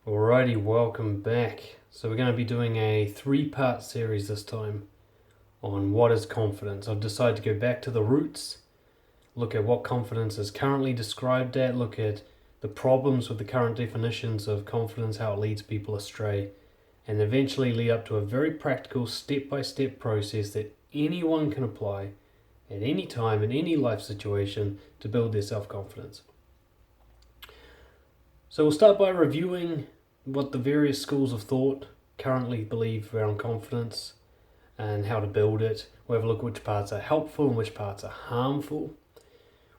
Alrighty, welcome back. So we're going to be doing a 3-part series this time on what is confidence. I've decided to go back to the roots, look at what confidence is currently described at, look at the problems with the current definitions of confidence, how it leads people astray, and eventually lead up to a very practical step-by-step process that anyone can apply at any time in any life situation to build their self-confidence. So we'll start by reviewing what the various schools of thought currently believe around confidence and how to build it. We'll have a look at which parts are helpful and which parts are harmful.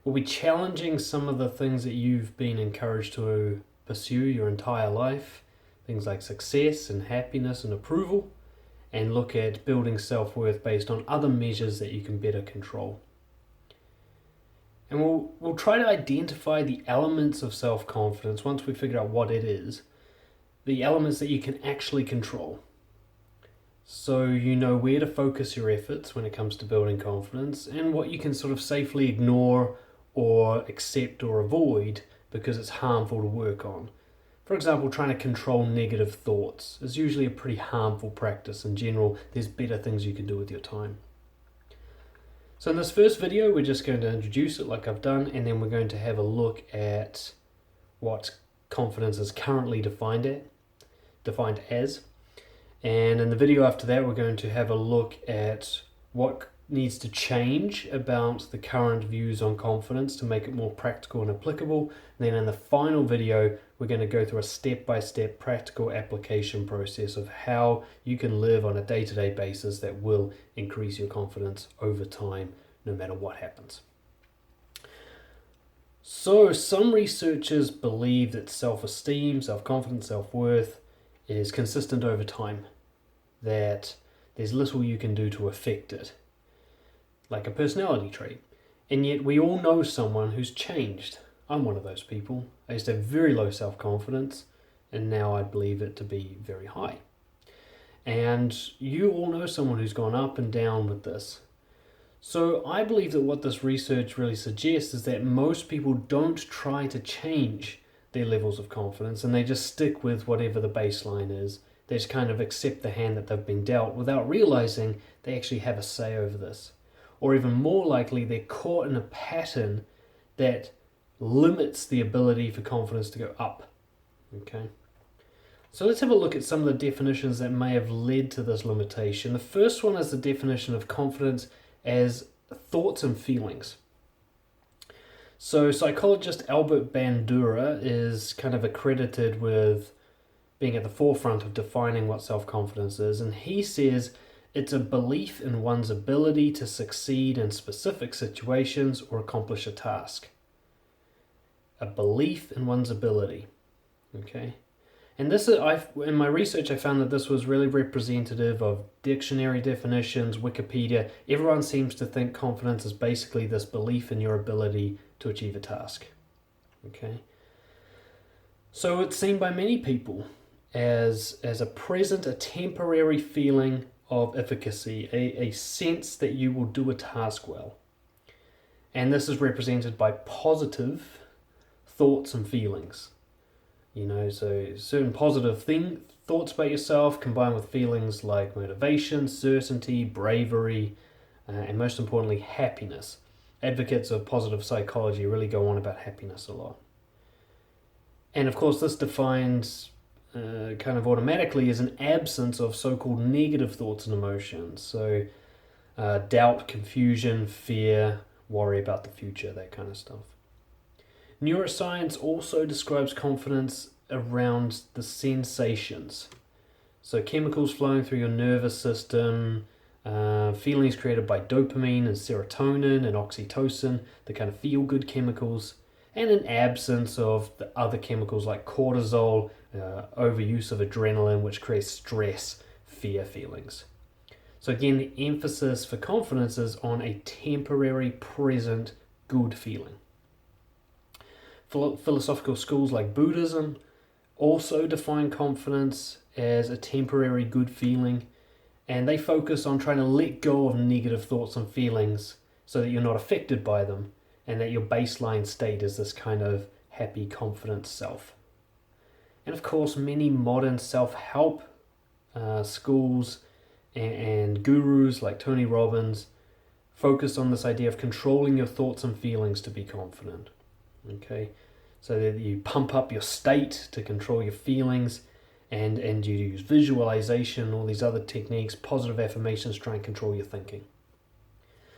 We'll be challenging some of the things that you've been encouraged to pursue your entire life, things like success and happiness and approval, and look at building self-worth based on other measures that you can better control. And we'll try to identify the elements of self-confidence once we figure out what it is, the elements that you can actually control. So you know where to focus your efforts when it comes to building confidence and what you can sort of safely ignore or accept or avoid because it's harmful to work on. For example, trying to control negative thoughts is usually a pretty harmful practice. In general, there's better things you can do with your time. So in this first video, we're just going to introduce it like I've done, and then we're going to have a look at what confidence is currently defined as. And in the video after that, we're going to have a look at what needs to change about the current views on confidence to make it more practical and applicable. And then in the final video, we're going to go through a step-by-step practical application process of how you can live on a day-to-day basis that will increase your confidence over time, no matter what happens. So some researchers believe that self-esteem, self-confidence, self-worth is consistent over time, that there's little you can do to affect it, like a personality trait. And yet we all know someone who's changed. I'm one of those people. I used to have very low self-confidence, and now I believe it to be very high. And you all know someone who's gone up and down with this. So I believe that what this research really suggests is that most people don't try to change their levels of confidence, and they just stick with whatever the baseline is. They just kind of accept the hand that they've been dealt without realizing they actually have a say over this. Or even more likely, they're caught in a pattern that limits the ability for confidence to go up. Okay? So let's have a look at some of the definitions that may have led to this limitation. The first one is the definition of confidence as thoughts and feelings. So psychologist Albert Bandura is kind of accredited with being at the forefront of defining what self-confidence is, and he says it's a belief in one's ability to succeed in specific situations or accomplish a task. A belief in one's ability. Okay? And this is, in my research, I found that this was really representative of dictionary definitions, Wikipedia. Everyone seems to think confidence is basically this belief in your ability to achieve a task. Okay? So it's seen by many people as a temporary feeling of efficacy, a sense that you will do a task well. And this is represented by positive thoughts and feelings. So certain positive thoughts about yourself combined with feelings like motivation, certainty, bravery, and most importantly, happiness. Advocates of positive psychology really go on about happiness a lot. And of course, this defines kind of automatically as an absence of so-called negative thoughts and emotions. So doubt, confusion, fear, worry about the future, that kind of stuff. Neuroscience also describes confidence around the sensations. So chemicals flowing through your nervous system, feelings created by dopamine and serotonin and oxytocin, the kind of feel-good chemicals, and an absence of the other chemicals like cortisol, overuse of adrenaline, which creates stress, fear feelings. So again, the emphasis for confidence is on a temporary, present, good feeling. Philosophical schools like Buddhism also define confidence as a temporary good feeling, and they focus on trying to let go of negative thoughts and feelings so that you're not affected by them, and that your baseline state is this kind of happy, confident self. And of course, many modern self-help schools and gurus like Tony Robbins focus on this idea of controlling your thoughts and feelings to be confident. Okay, so that you pump up your state to control your feelings, and you use visualization, all these other techniques, positive affirmations to try and control your thinking.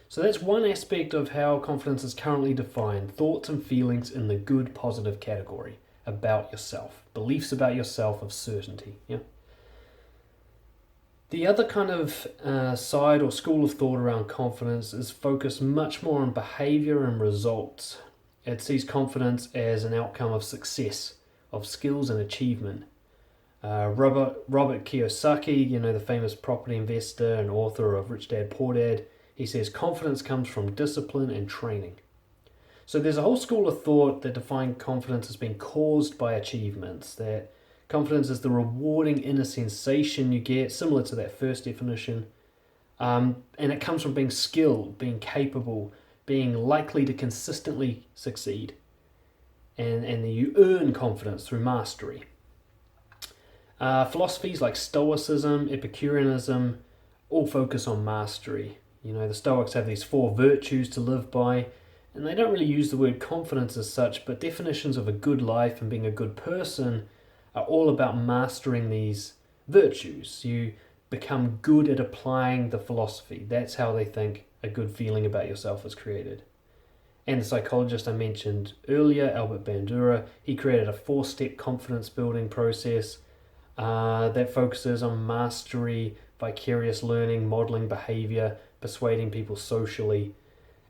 So that's one aspect of how confidence is currently defined: thoughts and feelings in the good, positive category about yourself, beliefs about yourself of certainty. Yeah. The other kind of side or school of thought around confidence is focused much more on behavior and results. It sees confidence as an outcome of success, of skills and achievement. Robert Kiyosaki, the famous property investor and author of Rich Dad Poor Dad, he says confidence comes from discipline and training. So there's a whole school of thought that defines confidence as being caused by achievements, that confidence is the rewarding inner sensation you get, similar to that first definition, and it comes from being skilled, being capable, being likely to consistently succeed, and you earn confidence through mastery. Philosophies like Stoicism, Epicureanism, all focus on mastery. The Stoics have these 4 virtues to live by, and they don't really use the word confidence as such, but definitions of a good life and being a good person are all about mastering these virtues. You become good at applying the philosophy. That's how they think a good feeling about yourself is created. And the psychologist I mentioned earlier, Albert Bandura, he created a 4-step confidence building process that focuses on mastery, vicarious learning, modeling behavior, persuading people socially.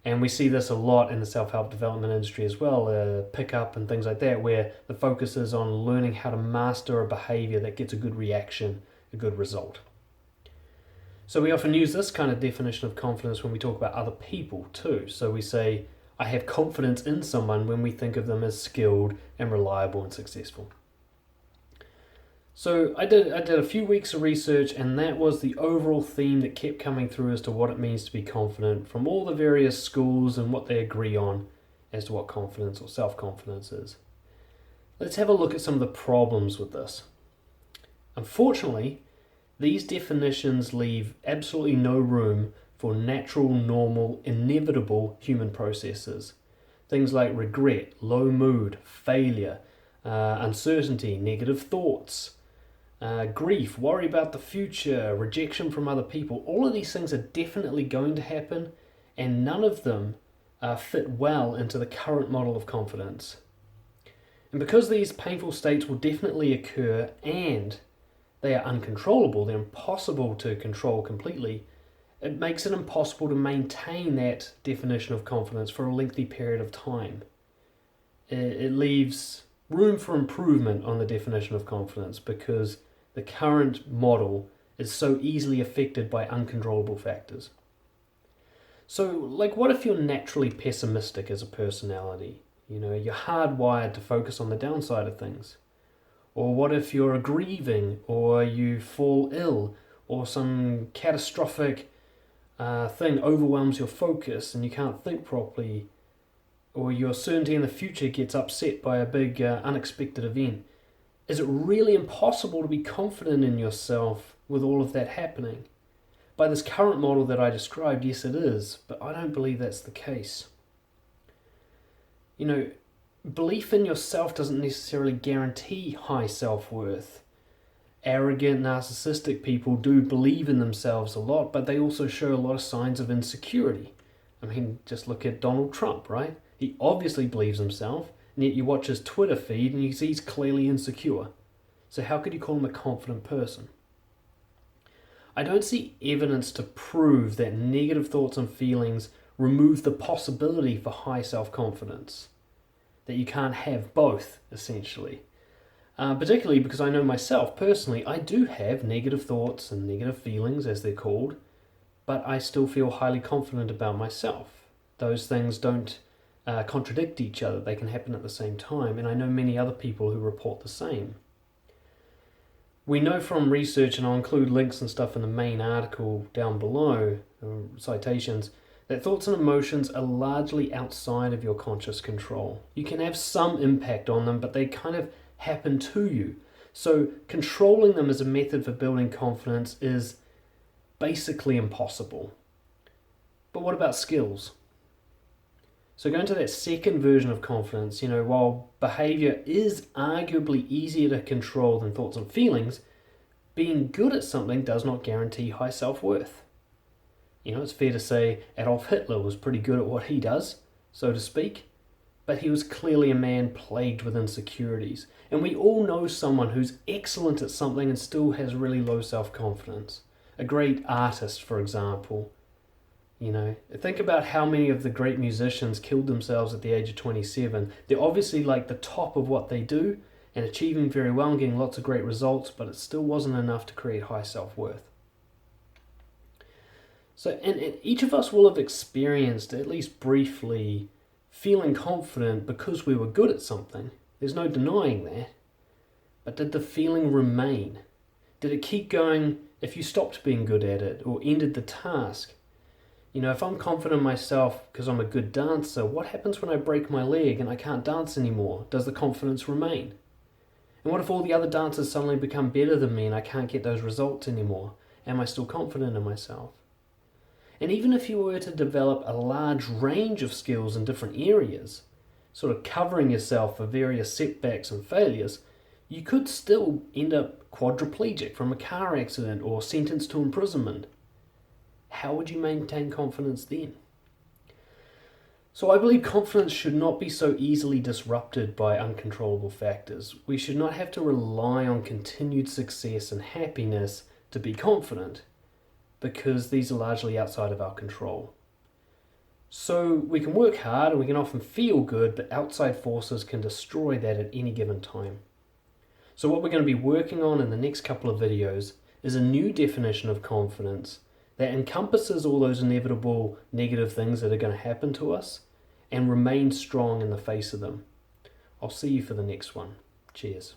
And we see this a lot in the self-help development industry as well, pickup and things like that, where the focus is on learning how to master a behavior that gets a good reaction, a good result. So we often use this kind of definition of confidence when we talk about other people too. So we say, I have confidence in someone when we think of them as skilled and reliable and successful. So I did a few weeks of research, and that was the overall theme that kept coming through as to what it means to be confident from all the various schools and what they agree on as to what confidence or self-confidence is. Let's have a look at some of the problems with this. Unfortunately, these definitions leave absolutely no room for natural, normal, inevitable human processes. Things like regret, low mood, failure, uncertainty, negative thoughts, grief, worry about the future, rejection from other people. All of these things are definitely going to happen, and none of them fit well into the current model of confidence. And because these painful states will definitely occur and they are uncontrollable, they're impossible to control completely, it makes it impossible to maintain that definition of confidence for a lengthy period of time. It leaves room for improvement on the definition of confidence because the current model is so easily affected by uncontrollable factors. So, what if you're naturally pessimistic as a personality? You're hardwired to focus on the downside of things. Or what if you're grieving, or you fall ill, or some catastrophic thing overwhelms your focus and you can't think properly, or your certainty in the future gets upset by a big unexpected event? Is it really impossible to be confident in yourself with all of that happening? By this current model that I described, yes it is, but I don't believe that's the case. Belief in yourself doesn't necessarily guarantee high self-worth. Arrogant, narcissistic people do believe in themselves a lot, but they also show a lot of signs of insecurity. Just look at Donald Trump, right? He obviously believes himself, and yet you watch his Twitter feed and you see he's clearly insecure. So how could you call him a confident person? I don't see evidence to prove that negative thoughts and feelings remove the possibility for high self-confidence. That you can't have both, essentially. Particularly because I know myself personally, I do have negative thoughts and negative feelings, as they're called, but I still feel highly confident about myself. Those things don't contradict each other. They can happen at the same time, and I know many other people who report the same. We know from research, and I'll include links and stuff in the main article down below, citations, that thoughts and emotions are largely outside of your conscious control. You can have some impact on them, but they kind of happen to you. So controlling them as a method for building confidence is basically impossible. But what about skills? So going to that second version of confidence, while behavior is arguably easier to control than thoughts and feelings, being good at something does not guarantee high self-worth. It's fair to say Adolf Hitler was pretty good at what he does, so to speak, but he was clearly a man plagued with insecurities. And we all know someone who's excellent at something and still has really low self-confidence. A great artist, for example. Think about how many of the great musicians killed themselves at the age of 27. They're obviously like the top of what they do and achieving very well and getting lots of great results, but it still wasn't enough to create high self-worth. So, and each of us will have experienced, at least briefly, feeling confident because we were good at something. There's no denying that. But did the feeling remain? Did it keep going if you stopped being good at it or ended the task? If I'm confident in myself because I'm a good dancer, what happens when I break my leg and I can't dance anymore? Does the confidence remain? And what if all the other dancers suddenly become better than me and I can't get those results anymore? Am I still confident in myself? And even if you were to develop a large range of skills in different areas, sort of covering yourself for various setbacks and failures, you could still end up quadriplegic from a car accident or sentenced to imprisonment. How would you maintain confidence then? So I believe confidence should not be so easily disrupted by uncontrollable factors. We should not have to rely on continued success and happiness to be confident, because these are largely outside of our control. So we can work hard and we can often feel good, but outside forces can destroy that at any given time. So what we're going to be working on in the next couple of videos is a new definition of confidence that encompasses all those inevitable negative things that are going to happen to us and remain strong in the face of them. I'll see you for the next one. Cheers.